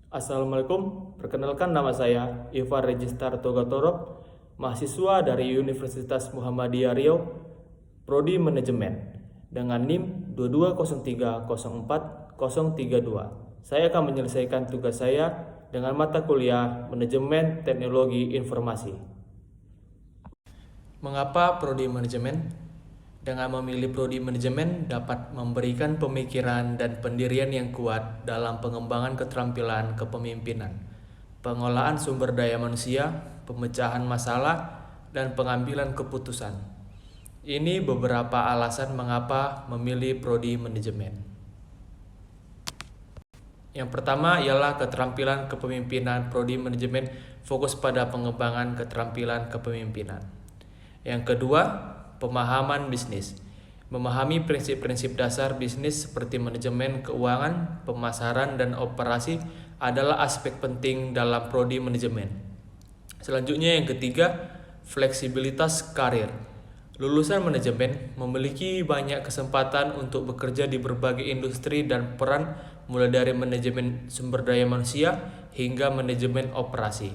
Assalamualaikum, perkenalkan nama saya Ivar Registar Togatorok, mahasiswa dari Universitas Muhammadiyah Riau, Prodi Manajemen, dengan NIM 2203040032. Saya akan menyelesaikan tugas saya dengan mata kuliah Manajemen Teknologi Informasi. Mengapa Prodi Manajemen? Dengan memilih prodi manajemen dapat memberikan pemikiran dan pendirian yang kuat dalam pengembangan keterampilan kepemimpinan, pengolahan sumber daya manusia, pemecahan masalah, dan pengambilan keputusan. Ini beberapa alasan mengapa memilih prodi manajemen. Yang pertama ialah keterampilan kepemimpinan. Prodi manajemen fokus pada pengembangan keterampilan kepemimpinan. Yang kedua, pemahaman bisnis. Memahami prinsip-prinsip dasar bisnis seperti manajemen keuangan, pemasaran, dan operasi adalah aspek penting dalam prodi manajemen. Selanjutnya yang ketiga, fleksibilitas karir. Lulusan manajemen memiliki banyak kesempatan untuk bekerja di berbagai industri dan peran, mulai dari manajemen sumber daya manusia hingga manajemen operasi.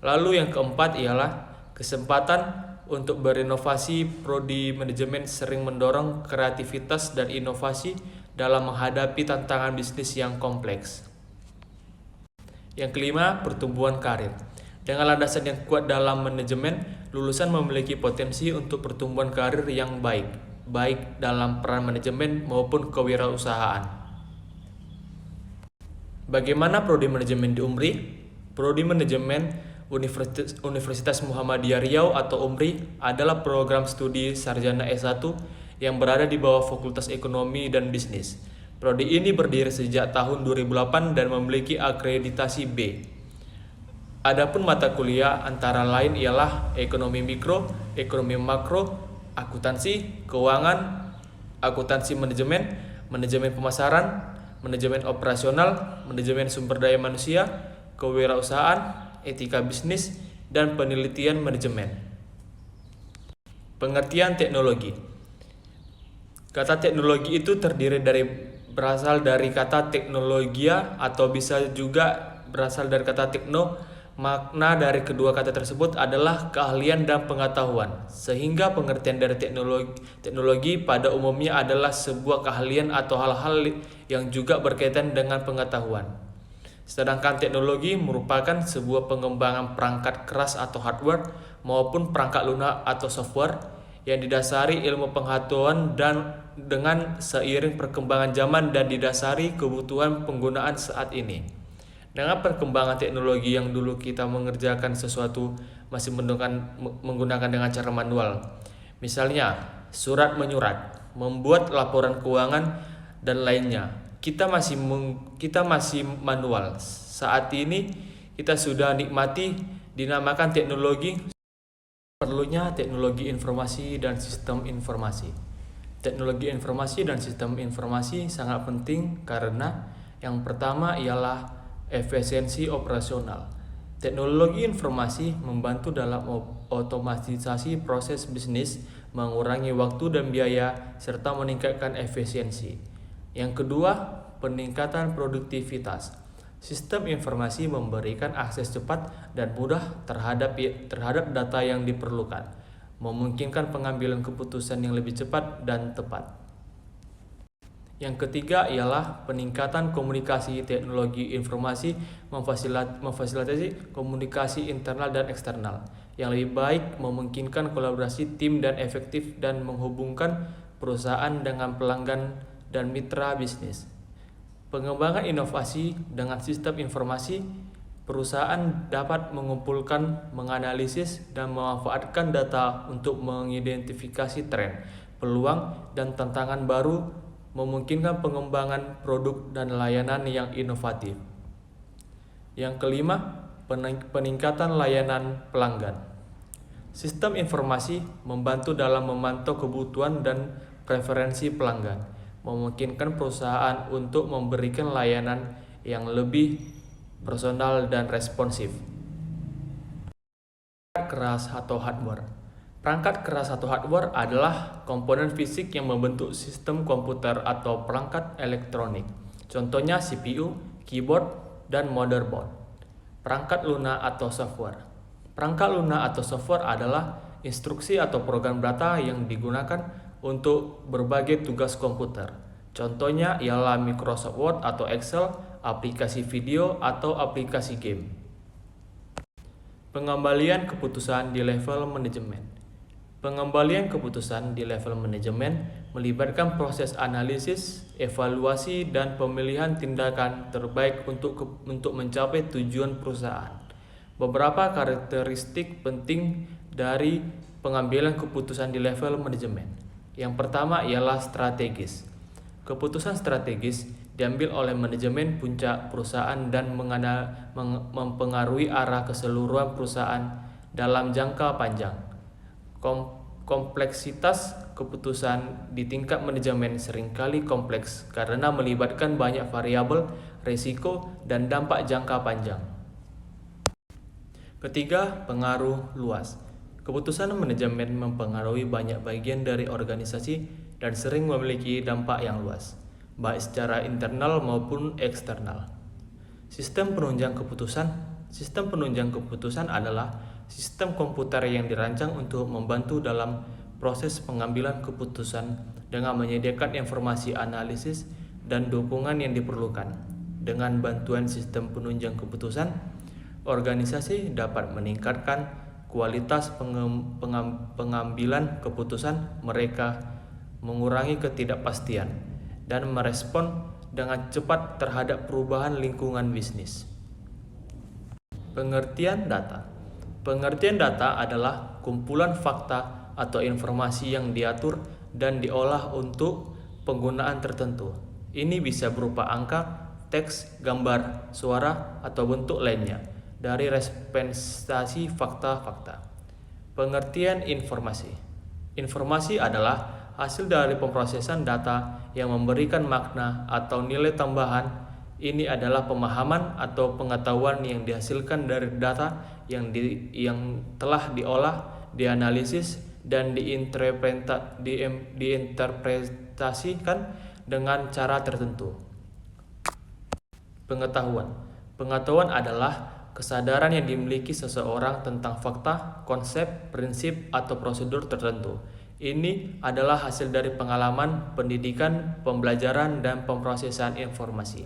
Lalu yang keempat ialah kesempatan untuk berinovasi. Prodi manajemen sering mendorong kreativitas dan inovasi dalam menghadapi tantangan bisnis yang kompleks. Yang kelima, pertumbuhan karir. Dengan landasan yang kuat dalam manajemen, lulusan memiliki potensi untuk pertumbuhan karir yang baik dalam peran manajemen maupun kewirausahaan. Bagaimana prodi manajemen di UMRI? Prodi manajemen Universitas Muhammadiyah Riau atau UMRI adalah program studi sarjana S1 yang berada di bawah Fakultas Ekonomi dan Bisnis. Prodi ini berdiri sejak tahun 2008 dan memiliki akreditasi B. Adapun mata kuliah antara lain ialah ekonomi mikro, ekonomi makro, akuntansi, keuangan, akuntansi manajemen, manajemen pemasaran, manajemen operasional, manajemen sumber daya manusia, kewirausahaan, etika bisnis, dan penelitian manajemen. Pengertian teknologi. Kata teknologi itu berasal dari kata teknologia atau bisa juga berasal dari kata tekno. Makna dari kedua kata tersebut adalah keahlian dan pengetahuan, sehingga pengertian dari teknologi pada umumnya adalah sebuah keahlian atau hal-hal yang juga berkaitan dengan pengetahuan. Sedangkan teknologi merupakan sebuah pengembangan perangkat keras atau hardware maupun perangkat lunak atau software yang didasari ilmu pengetahuan dan dengan seiring perkembangan zaman dan didasari kebutuhan penggunaan saat ini. Dengan perkembangan teknologi yang dulu kita mengerjakan sesuatu masih menggunakan dengan cara manual. Misalnya, surat menyurat, membuat laporan keuangan, dan lainnya. Kita masih manual. Saat ini kita sudah nikmati dinamakan teknologi. Perlunya teknologi informasi dan sistem informasi. Teknologi informasi dan sistem informasi sangat penting karena yang pertama ialah efisiensi operasional. Teknologi informasi membantu dalam otomatisasi proses bisnis, mengurangi waktu dan biaya, serta meningkatkan efisiensi. Yang kedua, peningkatan produktivitas. Sistem informasi memberikan akses cepat dan mudah terhadap data yang diperlukan, memungkinkan pengambilan keputusan yang lebih cepat dan tepat. Yang ketiga ialah peningkatan komunikasi. Teknologi informasi memfasilitasi komunikasi internal dan eksternal yang lebih baik, memungkinkan kolaborasi tim dan efektif, dan menghubungkan perusahaan dengan pelanggan dan mitra bisnis. Pengembangan inovasi. Dengan sistem informasi, perusahaan dapat mengumpulkan, menganalisis, dan memanfaatkan data untuk mengidentifikasi tren, peluang, dan tantangan baru, memungkinkan pengembangan produk dan layanan yang inovatif. Yang kelima, peningkatan layanan pelanggan. Sistem informasi membantu dalam memantau kebutuhan dan preferensi pelanggan, memungkinkan perusahaan untuk memberikan layanan yang lebih personal dan responsif. Perangkat keras atau hardware. Perangkat keras atau hardware adalah komponen fisik yang membentuk sistem komputer atau perangkat elektronik. Contohnya CPU, keyboard, dan motherboard. Perangkat lunak atau software. Perangkat lunak atau software adalah instruksi atau program data yang digunakan untuk berbagai tugas komputer. Contohnya ialah Microsoft Word atau Excel, aplikasi video, atau aplikasi game. Pengembalian keputusan di level manajemen. Pengembalian keputusan di level manajemen melibatkan proses analisis, evaluasi, dan pemilihan tindakan terbaik untuk mencapai tujuan perusahaan. Beberapa karakteristik penting dari pengambilan keputusan di level manajemen. Yang pertama ialah strategis. Keputusan strategis diambil oleh manajemen puncak perusahaan dan mempengaruhi arah keseluruhan perusahaan dalam jangka panjang. Kompleksitas keputusan di tingkat manajemen seringkali kompleks karena melibatkan banyak variabel, risiko, dan dampak jangka panjang. Ketiga, pengaruh luas. Keputusan manajemen mempengaruhi banyak bagian dari organisasi dan sering memiliki dampak yang luas, baik secara internal maupun eksternal. Sistem penunjang keputusan. Sistem penunjang keputusan adalah sistem komputer yang dirancang untuk membantu dalam proses pengambilan keputusan dengan menyediakan informasi analisis dan dukungan yang diperlukan. Dengan bantuan sistem penunjang keputusan, organisasi dapat meningkatkan kualitas pengambilan keputusan mereka, mengurangi ketidakpastian, dan merespon dengan cepat terhadap perubahan lingkungan bisnis. Pengertian data. Pengertian data adalah kumpulan fakta atau informasi yang diatur dan diolah untuk penggunaan tertentu. Ini bisa berupa angka, teks, gambar, suara, atau bentuk lainnya dari representasi fakta-fakta. Pengertian informasi. Informasi adalah hasil dari pemrosesan data yang memberikan makna atau nilai tambahan. Ini adalah pemahaman atau pengetahuan yang dihasilkan dari data yang telah diolah, dianalisis, dan diinterpretasikan dengan cara tertentu. Pengetahuan. Pengetahuan adalah kesadaran yang dimiliki seseorang tentang fakta, konsep, prinsip, atau prosedur tertentu. Ini adalah hasil dari pengalaman, pendidikan, pembelajaran, dan pemrosesan informasi.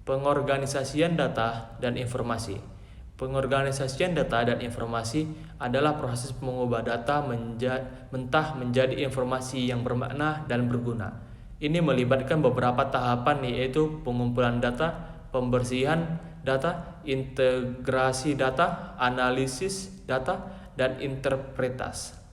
Pengorganisasian data dan informasi. Pengorganisasian data dan informasi adalah proses mengubah data mentah menjadi informasi yang bermakna dan berguna. Ini melibatkan beberapa tahapan, yaitu pengumpulan data, pembersihan data, integrasi data, analisis data, dan interpretasi.